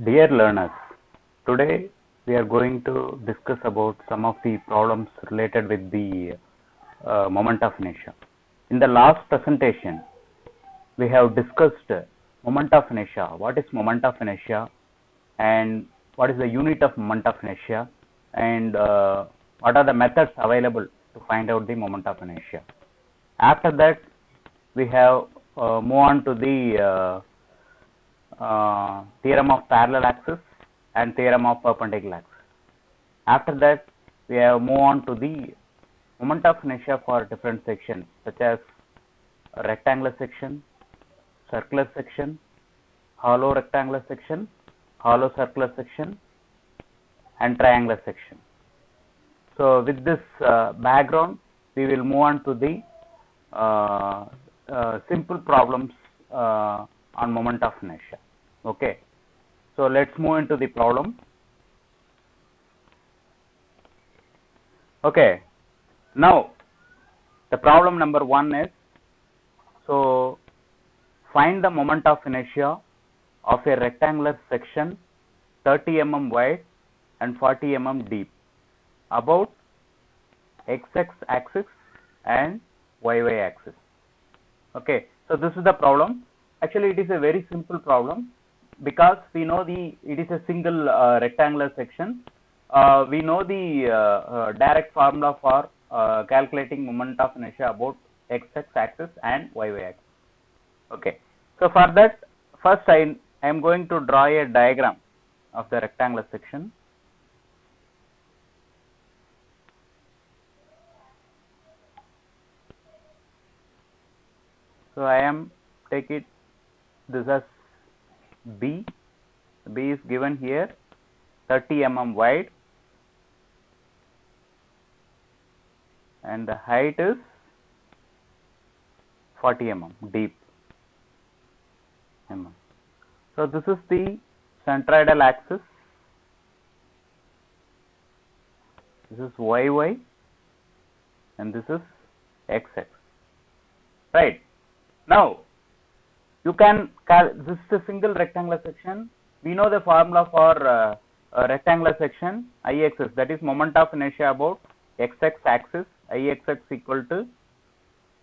Dear learners, today we are going to discuss about some of the problems related with the moment of inertia. In the last presentation, we have discussed moment of inertia. What is moment of inertia and what is the unit of moment of inertia and what are the methods available to find out the moment of inertia. After that, we have move on to the theorem of parallel axis and theorem of perpendicular axis. After that, we have move on to the moment of inertia for different sections such as rectangular section, circular section, hollow rectangular section, hollow circular section, and triangular section. So, with this background, we will move on to the simple problems on moment of inertia. Okay. So, let us move into the problem. Okay. Now, the problem number 1 is, so find the moment of inertia of a rectangular section 30 mm wide and 40 mm deep about x axis and y axis. Okay. So, this is the problem. Actually, it is a very simple problem because we know it is a single rectangular section. We know the direct formula for calculating moment of inertia about x axis and y axis. Okay. So, for that, first I am going to draw a diagram of the rectangular section. So, I am take it this as B. B is given here 30 mm wide and the height is 40 mm deep. So, this is the centroidal axis, this is y and this is x, right. Now, you can this is a single rectangular section. We know the formula for a rectangular section Ix, that is moment of inertia about x axis, Ix equal to,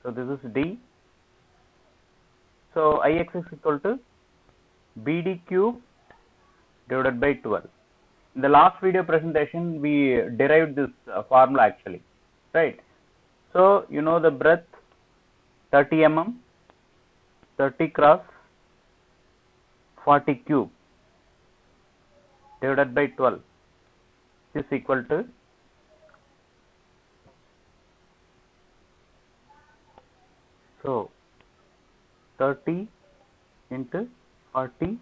so this is d. So, Ix is equal to BD cube divided by 12. In the last video presentation, we derived this formula actually, right. So, you know the breadth 30 mm, 30 cross 40 cube divided by 12 is equal to so 30 into 40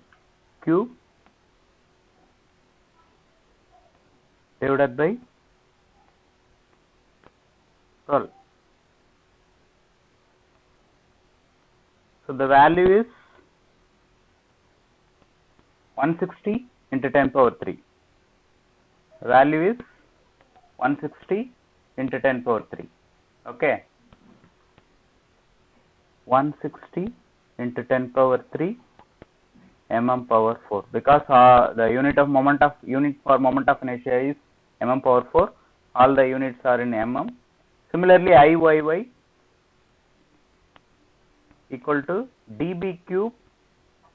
cube divided by 12. So, the value is 160 into 10 power 3. The value is 160 into 10 power 3. Okay. 160 into 10 power 3 mm power 4, because the unit for moment of inertia is mm power 4. All the units are in mm. Similarly, Iyy equal to dB cube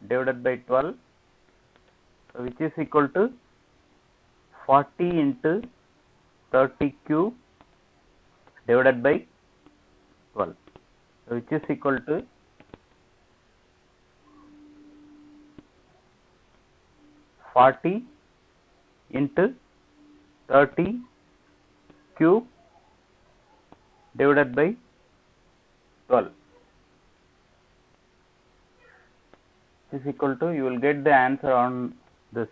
divided by 12, which is equal to 40 into 30 cube divided by 12, which is equal to 40 into 30 cube divided by 12 is equal to, you will get the answer on this,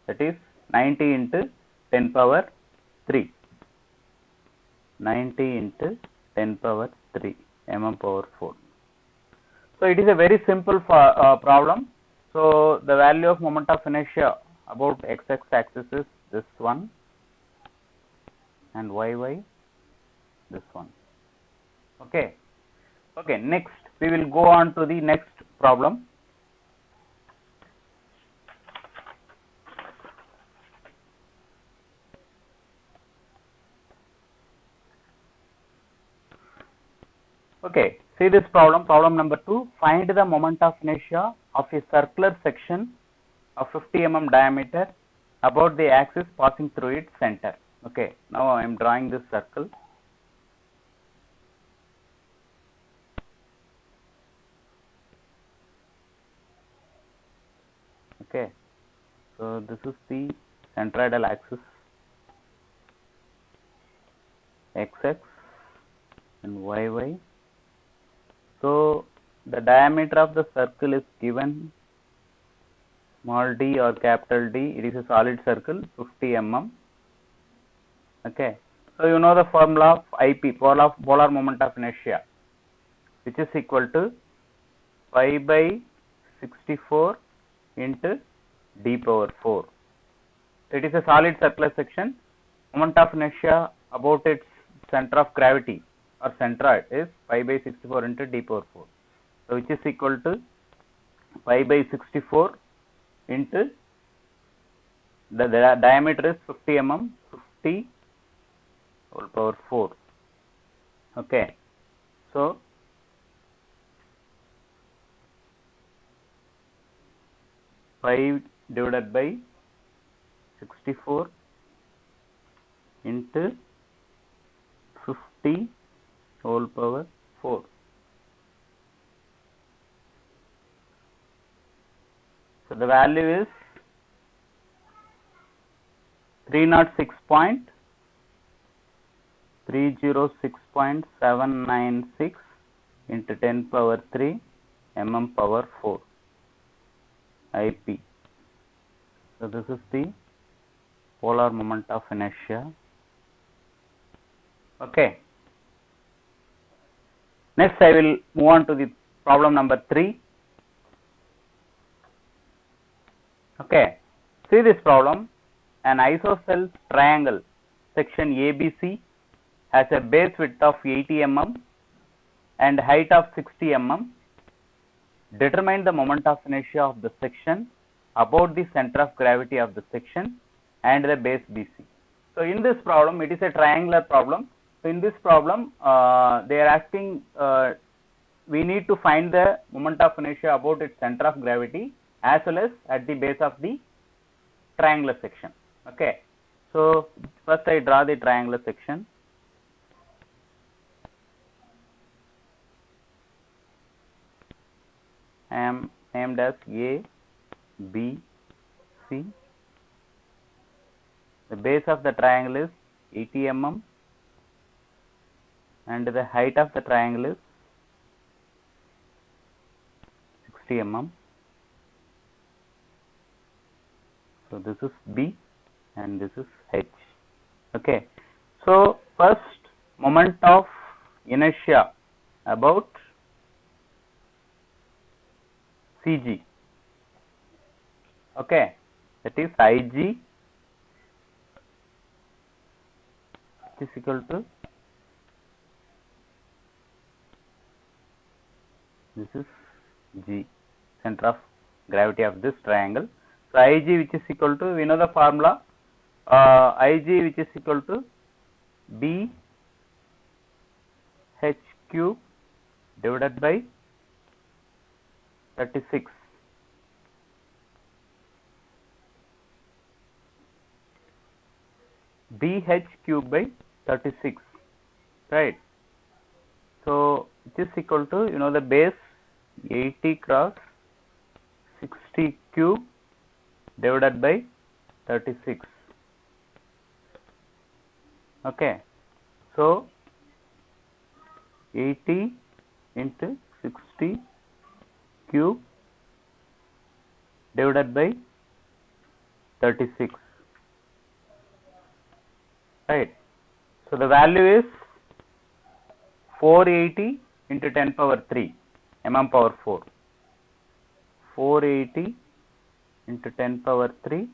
that is 90 into 10 power 3, 90 into 10 power 3 mm power 4. So, it is a very simple problem. So, the value of moment of inertia about x axis is this one and y this one. Okay. Okay. Next, we will go on to the next problem. Okay, see this problem, problem number 2. Find the moment of inertia of a circular section of 50 mm diameter about the axis passing through its center. Okay, now I am drawing this circle. Okay, so this is the centroidal axis xx and yy. So the diameter of the circle is given small d or capital D. It is a solid circle 50 mm. Okay, so you know the formula of IP, polar moment of inertia, which is equal to pi by 64 into d power 4. It is a solid circular section. Moment of inertia about its center of gravity or centroid is pi by 64 into d power 4. So which is equal to pi by 64 into the diameter is 50 mm, 50 whole power 4. Okay, so pi divided by 64 into 50 whole power 4. So the value is 306.796 into 10 power 3 mm power 4 IP. So this is the polar moment of inertia. Okay. Next I will move on to the problem number 3. Okay. See this problem. An isosceles triangle section ABC has a base width of 80 mm and height of 60 mm. Determine the moment of inertia of the section about the center of gravity of the section and the base BC. So in this problem, it is a triangular problem. So in this problem, they are asking, we need to find the moment of inertia about its center of gravity as well as at the base of the triangular section. Okay. So first I draw the triangular section. I am named as A, B, C. The base of the triangle is 80 mm and the height of the triangle is 60 mm. So this is B and this is H. Okay. So first moment of inertia about CG. Okay, that is IG is equal to, this is G, center of gravity of this triangle. So IG which is equal to, we know the formula, IG which is equal to B H cube divided by 36. BH cube by 36, right? So it is equal to, you know, the base 80 cross 60 cube divided by 36. Okay, so 80 into 60 cube divided by 36. Right. So the value is 480 into 10 power 3 mm power 4. 480 into 10 power 3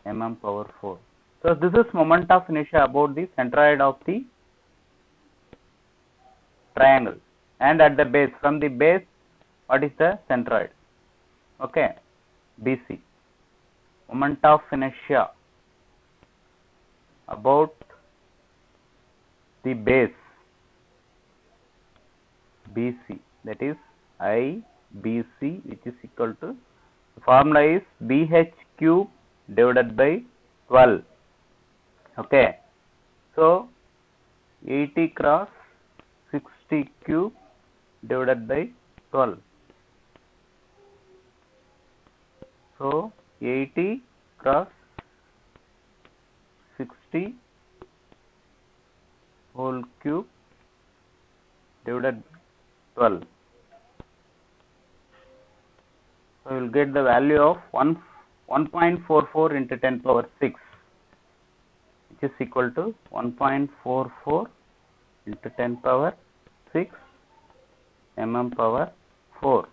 mm power 4. So this is moment of inertia about the centroid of the triangle, and at the base, from the base, what is the centroid? Okay, BC. Moment of inertia about the base BC, that is IBC, which is equal to, the formula is BH cube divided by 12. Okay. So 80 cross 60 cube divided by 12. So 80 cross 60 whole cube divided by 12. So you will get the value of 1.44 into 10 power 6, which is equal to 1.44 into 10 power 6 mm power 4.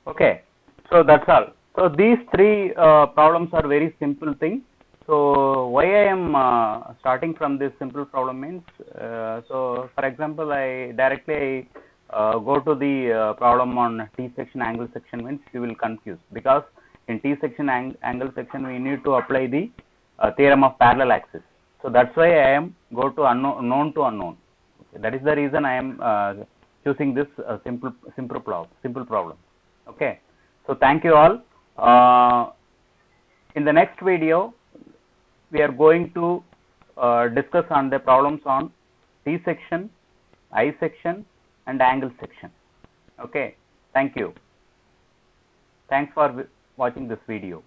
Okay, so that's all. So these three problems are very simple thing. So why I am starting from this simple problem means, so for example, I directly go to the problem on T section angle section means you will confuse, because in T section angle section we need to apply the theorem of parallel axis. So that's why I am go to known to unknown. Okay, that is the reason I am choosing this simple problem. Okay, so thank you all. In the next video, we are going to discuss on the problems on T section, I section, and angle section. Okay, thank you. Thanks for watching this video.